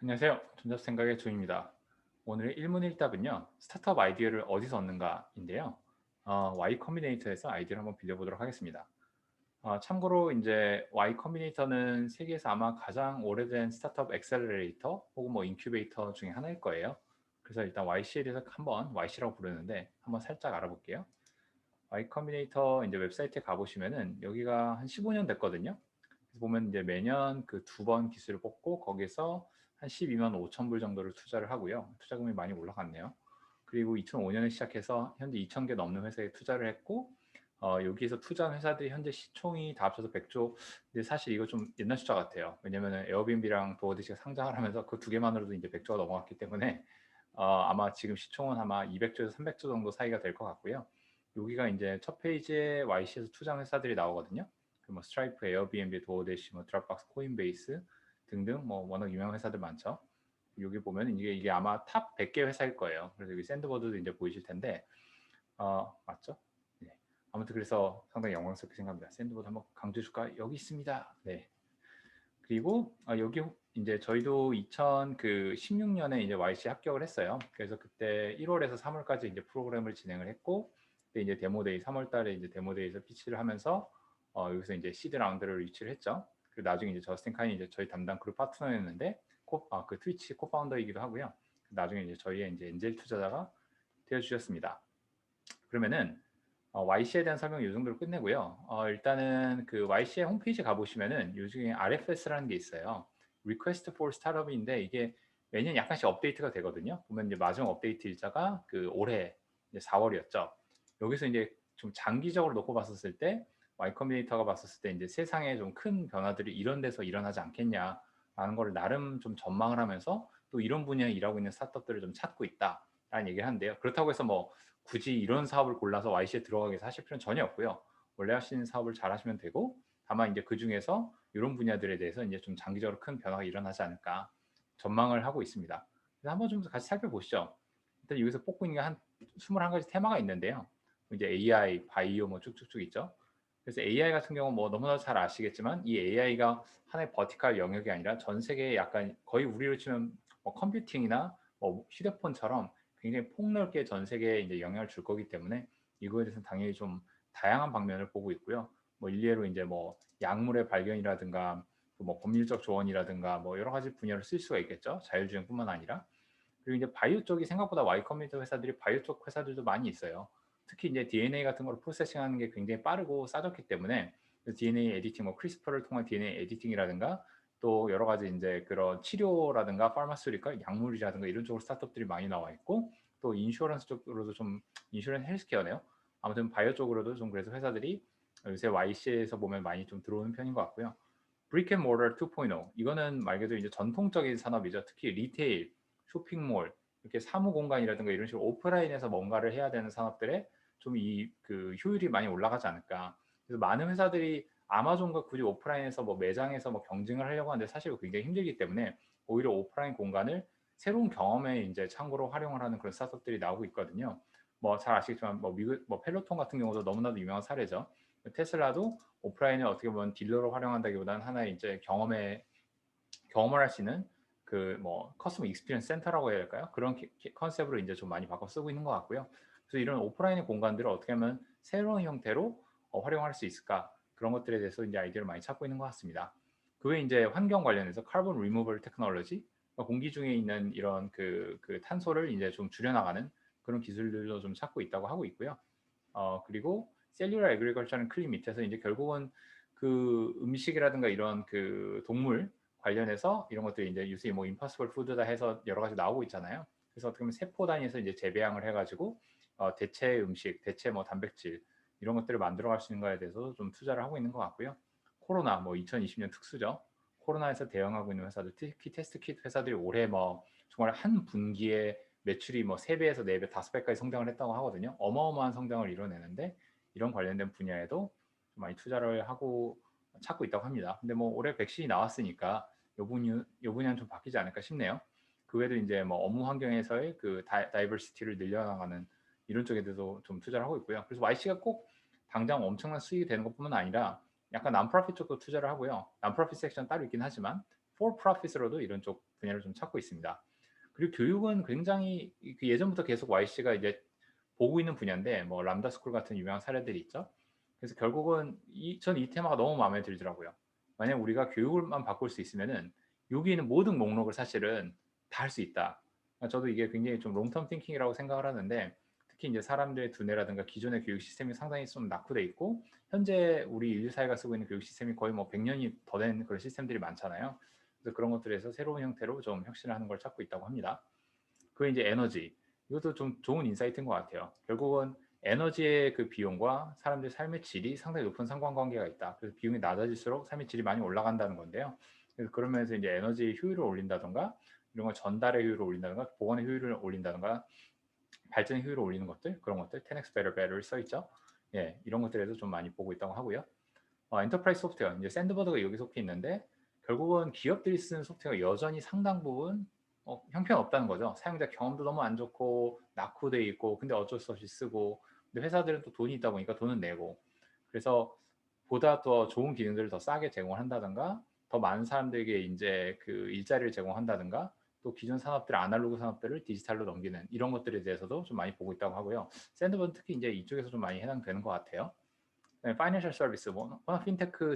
안녕하세요. 전잡생각의 조입니다. 오늘의 일문일답은요. 스타트업 아이디어를 어디서 얻는가인데요. Y 커ம்பி네이터에서 아이디어를 한번 빌려보도록 하겠습니다. 참고로 이제 Y 커ம்பி네이터는 세계에서 아마 가장 오래된 스타트업 엑셀러레이터 혹은 뭐 인큐베이터 중에 하나일 거예요. 그래서 일단 YC에 대해서 한번 YC라고 부르는데 한번 살짝 알아볼게요. Y 커ம்பி네이터 이제 웹사이트에 가보시면은 여기가 한 15년 됐거든요. 그래서 보면 이제 매년 그 두 번 기술을 뽑고 거기서 한 12만 5천 불 정도를 투자를 하고요. 투자금이 많이 올라갔네요. 그리고 2005년에 시작해서 현재 2천 개 넘는 회사에 투자를 했고 여기에서 투자한 회사들이 현재 시총이 다 합쳐서 100조. 근데 사실 이거 좀 옛날 숫자 같아요. 왜냐면은 에어비앤비랑 도어디시가 상장을 하면서 그 두 개만으로도 이제 100조가 넘어갔기 때문에 아마 지금 시총은 아마 200조에서 300조 정도 사이가 될 것 같고요. 여기가 이제 첫 페이지에 YC에서 투자한 회사들이 나오거든요. 뭐 스트라이프, 에어비앤비, 도어대시, 뭐 드랍박스, 코인베이스 등등 뭐 워낙 유명한 회사들 많죠. 여기 보면 이게 아마 탑 100개 회사일 거예요. 그래서 여기 샌드버드도 이제 보이실 텐데 맞죠? 네. 아무튼 그래서 상당히 영광스럽게 생각합니다. 샌드버드 한번 강조해 줄까? 여기 있습니다. 네. 그리고 여기 이제 저희도 2016년에 이제 YC 합격을 했어요. 그래서 그때 1월에서 3월까지 이제 프로그램을 진행을 했고, 그때 이제 데모데이 3월달에 이제 데모데이에서 피치를 하면서 여기서 이제 시드 라운드를 리치를 했죠. 그리고 나중에 이제 저스틴 카인이 이제 저희 담당 그룹 파트너였는데, 그 트위치 코파운더이기도 하고요. 나중에 이제 저희의 이제 엔젤 투자자가 되어 주셨습니다. 그러면은 YC에 대한 설명 이 정도로 끝내고요. 일단은 그 YC의 홈페이지 가보시면은 요즘에 RFS라는 게 있어요. Request for Startup인데 이게 매년 약간씩 업데이트가 되거든요. 보면 이제 마지막 업데이트 일자가 그 올해 이제 4월이었죠. 여기서 이제 좀 장기적으로 놓고 봤었을 때 Y 커뮤니터가 봤었을 때 이제 세상에 좀 큰 변화들이 이런 데서 일어나지 않겠냐라는 거를 나름 좀 전망을 하면서 또 이런 분야에 일하고 있는 스타트업들을 좀 찾고 있다라는 얘기를 하는데요. 그렇다고 해서 뭐 굳이 이런 사업을 골라서 YC에 들어가기 위해서 하실 필요는 전혀 없고요. 원래 하시는 사업을 잘 하시면 되고 다만 이제 그 중에서 이런 분야들에 대해서 이제 좀 장기적으로 큰 변화가 일어나지 않을까 전망을 하고 있습니다. 그래서 한번 좀 같이 살펴보시죠. 일단 여기서 뽑고 있는 게 한 21가지 테마가 있는데요. 이제 AI, 바이오 뭐 쭉쭉쭉 있죠. 그래서 AI 같은 경우 뭐 너무나 잘 아시겠지만 이 AI가 하나의 버티컬 영역이 아니라 전 세계에 약간 거의 우리로 치면 뭐 컴퓨팅이나 뭐 휴대폰처럼 굉장히 폭넓게 전 세계에 이제 영향을 줄 거기 때문에 이거에 대해서는 당연히 좀 다양한 방면을 보고 있고요. 뭐 일례로 이제 뭐 약물의 발견이라든가 뭐 법률적 조언이라든가 뭐 여러 가지 분야를 쓸 수가 있겠죠. 자율주행뿐만 아니라. 그리고 이제 바이오 쪽이 생각보다 Y 컴퓨터 회사들이 바이오 쪽 회사들도 많이 있어요. 특히 이제 DNA 같은 걸 프로세싱하는 게 굉장히 빠르고 싸졌기 때문에 DNA 에디팅, 뭐 크리스퍼를 통한 DNA 에디팅이라든가 또 여러 가지 이제 그런 치료라든가 파마스리컬 약물이라든가 이런 쪽으로 스타트업들이 많이 나와 있고 또 인슈어런스 쪽으로도 좀 인슈어런스 헬스케어네요. 아무튼 바이오 쪽으로도 좀 그래서 회사들이 요새 YC에서 보면 많이 좀 들어오는 편인 것 같고요. 브릭 앤 모터 2.0 이거는 말 그대로 이제 전통적인 산업이죠. 특히 리테일, 쇼핑몰 이렇게 사무 공간이라든가 이런 식으로 오프라인에서 뭔가를 해야 되는 산업들에 좀 이 그 효율이 많이 올라가지 않을까. 그래서 많은 회사들이 아마존과 굳이 오프라인에서 뭐 매장에서 뭐 경쟁을 하려고 하는데 사실 굉장히 힘들기 때문에 오히려 오프라인 공간을 새로운 경험에 이제 참고로 활용을 하는 그런 스타트업들이 나오고 있거든요. 뭐 잘 아시겠지만 뭐 미국 뭐 펠로톤 같은 경우도 너무나도 유명한 사례죠. 테슬라도 오프라인을 어떻게 보면 딜러로 활용한다기보다는 하나의 이제 경험을 할 수 있는 그 뭐 커스텀 익스피리언스 센터라고 해야 할까요? 그런 컨셉으로 이제 좀 많이 바꿔 쓰고 있는 것 같고요. 그래서 이런 오프라인의 공간들을 어떻게 하면 새로운 형태로 활용할 수 있을까? 그런 것들에 대해서 이제 아이디어를 많이 찾고 있는 것 같습니다. 그 외에 이제 환경 관련해서 카본 리무벌 테크놀로지, 공기 중에 있는 이런 그 탄소를 이제 좀 줄여나가는 그런 기술들도 좀 찾고 있다고 하고 있고요. 그리고 셀룰러 에그리컬처는 클린 밑에서 이제 결국은 그 음식이라든가 이런 그 동물 관련해서 이런 것들이 이제 요새 뭐 임파서블 푸드다 해서 여러 가지 나오고 있잖아요. 그래서 어떻게 보면 세포 단위에서 이제 재배양을 해가지고 대체 음식, 대체 뭐 단백질 이런 것들을 만들어갈 수 있는 거에 대해서 좀 투자를 하고 있는 것 같고요. 코로나 뭐 2020년 특수죠. 코로나에서 대응하고 있는 회사들, 특히 테스트 키트 회사들이 올해 뭐 정말 한 분기에 매출이 뭐 3배에서 4배, 5배까지 성장을 했다고 하거든요. 어마어마한 성장을 이뤄내는데 이런 관련된 분야에도 많이 투자를 하고 찾고 있다고 합니다. 근데 뭐 올해 백신이 나왔으니까 요 분야는 좀 바뀌지 않을까 싶네요. 그 외에도 이제 뭐 업무 환경에서의 그 다이버시티를 늘려나가는 이런 쪽에 대해서 좀 투자를 하고 있고요. 그래서 YC가 꼭 당장 엄청난 수익이 되는 것뿐만 아니라 약간 난프로핏 쪽도 투자를 하고요. 난프로핏 섹션 따로 있긴 하지만 for profit으로도 이런 쪽 분야를 좀 찾고 있습니다. 그리고 교육은 굉장히 그 예전부터 계속 YC가 이제 보고 있는 분야인데 뭐 람다 스쿨 같은 유명한 사례들이 있죠. 그래서 결국은 전 이 테마가 너무 마음에 들더라고요. 만약 우리가 교육을만 바꿀 수 있으면은 여기 있는 모든 목록을 사실은 다 할 수 있다. 저도 이게 굉장히 좀 롱텀 띵킹이라고 생각을 하는데 특히 이제 사람들의 두뇌라든가 기존의 교육 시스템이 상당히 좀 낙후돼 있고 현재 우리 인류 사회가 쓰고 있는 교육 시스템이 거의 뭐 100년이 더 된 그런 시스템들이 많잖아요. 그래서 그런 것들에서 새로운 형태로 좀 혁신하는 걸 찾고 있다고 합니다. 그게 이제 에너지. 이것도 좀 좋은 인사이트인 것 같아요. 결국은 에너지의 그 비용과 사람들의 삶의 질이 상당히 높은 상관관계가 있다. 그래서 비용이 낮아질수록 삶의 질이 많이 올라간다는 건데요. 그래서 그러면서 이제 에너지 효율을 올린다던가 이런 걸 전달의 효율을 올린다던가 보관의 효율을 올린다던가 발전의 효율을 올리는 것들 그런 것들 10x better better를 써 있죠. 예, 이런 것들에도 좀 많이 보고 있다고 하고요. 엔터프라이즈 소프트웨어 이제 샌드버드가 여기 속해 있는데 결국은 기업들이 쓰는 소프트웨어가 여전히 상당 부분 형편없다는 거죠. 사용자 경험도 너무 안 좋고 낙후돼 있고 근데 어쩔 수 없이 쓰고 근데 회사들은 또 돈이 있다 보니까 돈은 내고 그래서 보다 더 좋은 기능들을 더 싸게 제공을 한다든가 더 많은 사람들에게 이제 그 일자리를 제공한다든가 또 기존 산업들 아날로그 산업들을 디지털로 넘기는 이런 것들에 대해서도 좀 많이 보고 있다고 하고요. 샌드버드 특히 이제 이쪽에서 좀 많이 해당되는 것 같아요. 파이낸셜 서비스 워낙 핀테크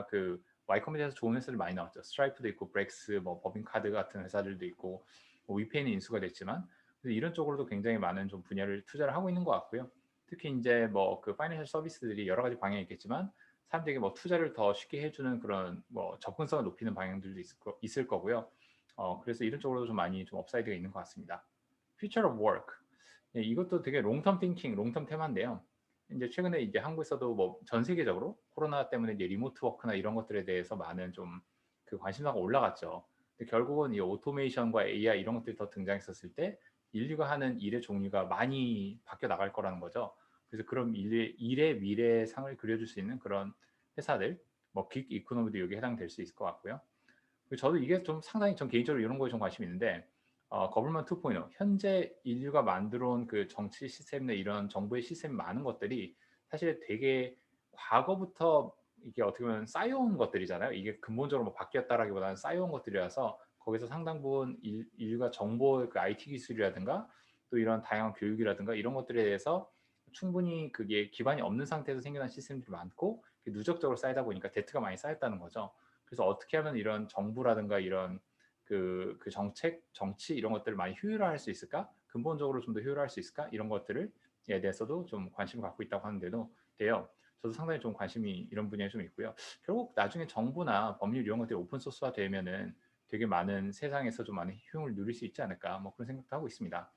그 Y 컴비니에서 좋은 회사들 많이 나왔죠. 스트라이프도 있고 브렉스, 뭐 법인카드 같은 회사들도 있고 뭐 위페이는 인수가 됐지만 이런 쪽으로도 굉장히 많은 좀 분야를 투자를 하고 있는 것 같고요. 특히 이제 뭐 그 파이낸셜 서비스들이 여러 가지 방향이 있겠지만 사람들에게 뭐 투자를 더 쉽게 해주는 그런 뭐 접근성을 높이는 방향들도 있을 거고요. 그래서 이런 쪽으로도 좀 많이 좀 업사이드가 있는 것 같습니다. Future of Work 이것도 되게 롱텀 띵킹, 롱텀 테마인데요. 이제 최근에 이제 한국에서도 뭐 전 세계적으로 코로나 때문에 이제 리모트 워크나 이런 것들에 대해서 많은 좀 그 관심사가 올라갔죠. 근데 결국은 이 오토메이션과 AI 이런 것들이 더 등장했었을 때 인류가 하는 일의 종류가 많이 바뀌어 나갈 거라는 거죠. 그래서 그런 일의 미래상을 그려줄 수 있는 그런 회사들, 뭐 긱 이코노미도 여기 해당될 수 있을 것 같고요. 저도 이게 좀 상당히 전 개인적으로 이런 거에 좀 관심이 있는데 거블먼 2.0 현재 인류가 만들어 온 그 정치 시스템이나 이런 정부의 시스템 많은 것들이 사실 되게 과거부터 이게 어떻게 보면 쌓여온 것들이잖아요. 이게 근본적으로 뭐 바뀌었다라기보다는 쌓여온 것들이라서 거기서 상당 부분 인류가 정보 그 IT 기술이라든가 또 이런 다양한 교육이라든가 이런 것들에 대해서 충분히 그게 기반이 없는 상태에서 생겨난 시스템들이 많고 누적적으로 쌓이다 보니까 데트가 많이 쌓였다는 거죠. 그래서 어떻게 하면 이런 정부라든가 이런 그 정책, 정치 이런 것들을 많이 효율화할 수 있을까? 근본적으로 좀 더 효율화할 수 있을까? 이런 것들을 에 대해서도 좀 관심을 갖고 있다고 하는데도 돼요. 저도 상당히 좀 관심이 이런 분야에 좀 있고요. 결국 나중에 정부나 법률 이런 것들이 오픈 소스화 되면은 되게 많은 세상에서 좀 많은 효용을 누릴 수 있지 않을까 뭐 그런 생각도 하고 있습니다.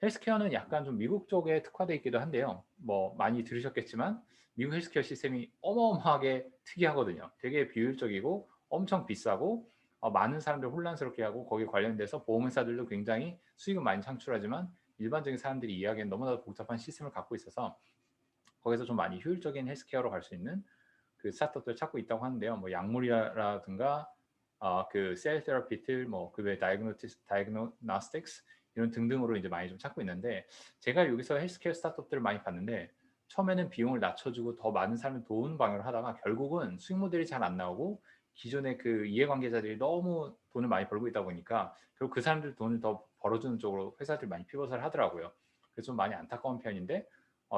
헬스케어는 약간 좀 미국 쪽에 특화되어 있기도 한데요. 뭐 많이 들으셨겠지만 미국 헬스케어 시스템이 어마어마하게 특이하거든요. 되게 비효율적이고 엄청 비싸고 많은 사람들 혼란스럽게 하고 거기에 관련돼서 보험회사들도 굉장히 수익을 많이 창출하지만 일반적인 사람들이 이해하기엔 너무나도 복잡한 시스템을 갖고 있어서 거기서 좀 많이 효율적인 헬스케어로 갈 수 있는 그 스타트업들을 찾고 있다고 하는데요. 뭐 약물이라든가 그셀 테라피들 뭐그 외 다이그노스틱스 이런 등등으로 이제 많이 좀 찾고 있는데 제가 여기서 헬스케어 스타트업들을 많이 봤는데 처음에는 비용을 낮춰주고 더 많은 사람을 도우는 방향을 하다가 결국은 수익 모델이 잘 안 나오고 기존의 그 이해관계자들이 너무 돈을 많이 벌고 있다 보니까 결국 그 사람들 돈을 더 벌어주는 쪽으로 회사들이 많이 피벗을 하더라고요. 그래서 좀 많이 안타까운 편인데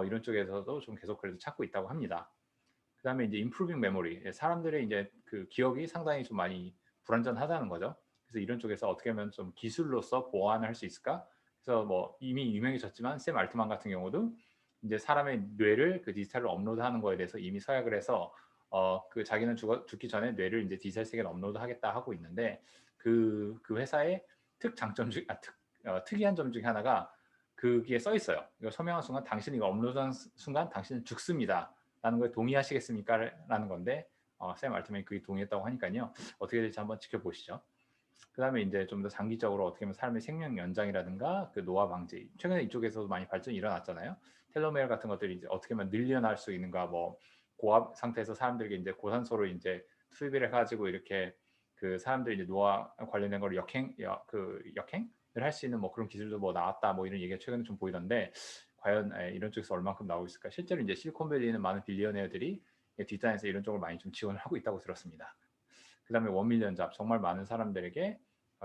이런 쪽에서도 좀 계속 그래도 찾고 있다고 합니다. 그다음에 이제 improving memory 사람들의 이제 그 기억이 상당히 좀 많이 불완전하다는 거죠. 그래서 이런 쪽에서 어떻게 하면 좀 기술로서 보완을 할 수 있을까? 그래서 뭐 이미 유명해졌지만 샘 알트만 같은 경우도 이제 사람의 뇌를 그 디지털로 업로드하는 거에 대해서 이미 서약을 해서 그 자기는 죽기 전에 뇌를 이제 디지털 세계로 업로드하겠다 하고 있는데 그 회사의 특이한 점 중에 하나가 그게 써 있어요. 이거 서명한 순간 당신이 이거 업로드한 순간 당신은 죽습니다. 라는 걸 동의하시겠습니까? 라는 건데 샘 알트맨이 그게 동의했다고 하니까요. 어떻게 될지 한번 지켜보시죠. 그 다음에 이제 좀 더 장기적으로 어떻게 보면 삶의 생명 연장이라든가 그 노화 방지 최근에 이쪽에서도 많이 발전이 일어났잖아요. 텔로메어 같은 것들이 이제 어떻게 하면 늘려날 수 있는가 뭐 고압 상태에서 사람들에게 이제 고산소를 이제 투입을 해가지고 이렇게 그 사람들이 이제 노화 관련된 걸 역행을 할 수 있는 뭐 그런 기술도 뭐 나왔다 뭐 이런 얘기가 최근에 좀 보이던데 과연 이런 쪽에서 얼만큼 나오고 있을까? 실제로 이제 실리콘밸리는 많은 빌리어네어들이 뒷단에서 이런 쪽을 많이 좀 지원을 하고 있다고 들었습니다. 그다음에 1밀리언 잡 정말 많은 사람들에게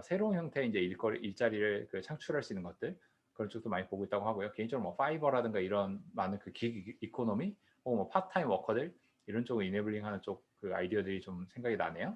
새로운 형태의 이제 일자리를 그 창출할 수 있는 것들 그런 쪽도 많이 보고 있다고 하고요. 개인적으로 뭐 파이버라든가 이런 많은 그 기기 이코노미 혹은 뭐 파트타임 워커들 이런 쪽을 이네블링하는 쪽 그 아이디어들이 좀 생각이 나네요.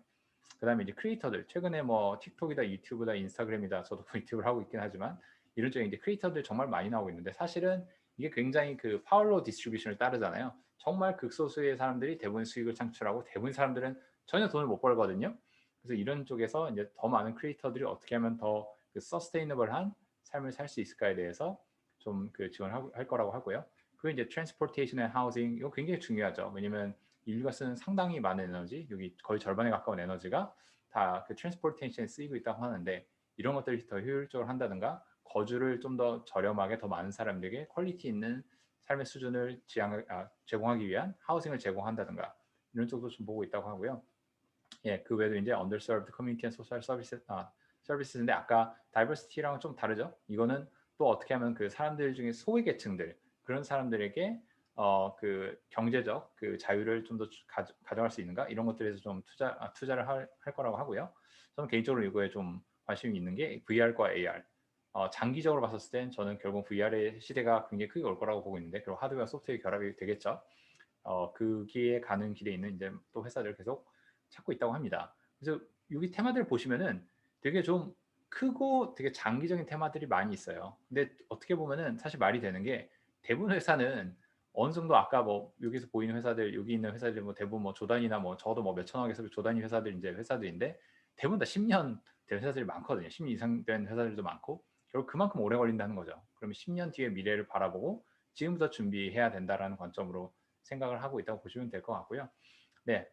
그다음에 이제 크리에이터들 최근에 뭐 틱톡이다, 유튜브다, 인스타그램이다 저도 유튜브를 하고 있긴 하지만 이런 쪽에 이제 크리에이터들 정말 많이 나오고 있는데 사실은 이게 굉장히 그 파울로 디스트리뷰션을 따르잖아요. 정말 극소수의 사람들이 대부분 수익을 창출하고 대부분 사람들은 전혀 돈을 못 벌거든요. 그래서 이런 쪽에서 이제 더 많은 크리에이터들이 어떻게 하면 더 그 서스테이너블한 삶을 살 수 있을까에 대해서 좀 그 지원할 거라고 하고요. 그리고 이제 트랜스포테이션 앤 하우징 이거 굉장히 중요하죠. 왜냐면 인류가 쓰는 상당히 많은 에너지, 여기 거의 절반에 가까운 에너지가 다 그 트랜스포테이션에 쓰이고 있다고 하는데 이런 것들이 더 효율적으로 한다든가 거주를 좀 더 저렴하게 더 많은 사람들에게 퀄리티 있는 삶의 수준을 제공하기 위한 하우징을 제공한다든가 이런 쪽도 좀 보고 있다고 하고요. 예, 그 외에도 이제 underserved community and social 서비스인데 아까 diversity랑은 좀 다르죠. 이거는 또 어떻게 하면 그 사람들 중에 소외 계층들 그런 사람들에게 그 경제적 그 자유를 좀 더 가져갈 수 있는가 이런 것들에서 좀 투자를 할 거라고 하고요. 저는 개인적으로 이거에 좀 관심이 있는 게 VR과 AR. 장기적으로 봤을 땐 저는 결국 VR의 시대가 굉장히 크게 올 거라고 보고 있는데 그리고 하드웨어 소프트웨어 결합이 되겠죠. 그기에 가는 길에 있는 이제 또 회사들 계속 찾고 있다고 합니다. 그래서 여기 테마들 보시면은 되게 좀 크고 되게 장기적인 테마들이 많이 있어요. 근데 어떻게 보면은 사실 말이 되는 게 대부분 회사는 어느 정도 아까 뭐 여기서 보이는 회사들 여기 있는 회사들 뭐 대부분 뭐 조단위나 뭐 적어도 뭐 몇천억에서 조단위 회사들 이제 회사들인데 대부분 다 10년 된 회사들이 많거든요. 10년 이상 된 회사들도 많고 결국 그만큼 오래 걸린다는 거죠. 그러면 10년 뒤의 미래를 바라보고 지금부터 준비해야 된다라는 관점으로 생각을 하고 있다고 보시면 될 것 같고요. 네.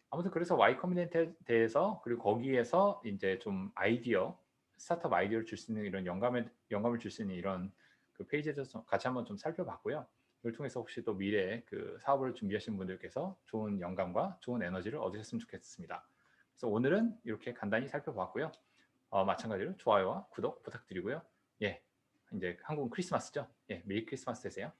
아무튼 그래서 Y 커뮤니티에 대해서 그리고 거기에서 이제 좀 아이디어, 스타트업 아이디어를 줄 수 있는 이런 영감을 줄 수 있는 이런 그 페이지에 대해서 같이 한번 좀 살펴봤고요. 이걸 통해서 혹시 또 미래에 그 사업을 준비하시는 분들께서 좋은 영감과 좋은 에너지를 얻으셨으면 좋겠습니다. 그래서 오늘은 이렇게 간단히 살펴봤고요. 마찬가지로 좋아요와 구독 부탁드리고요. 예, 이제 한국은 크리스마스죠. 예, 메리 크리스마스 되세요.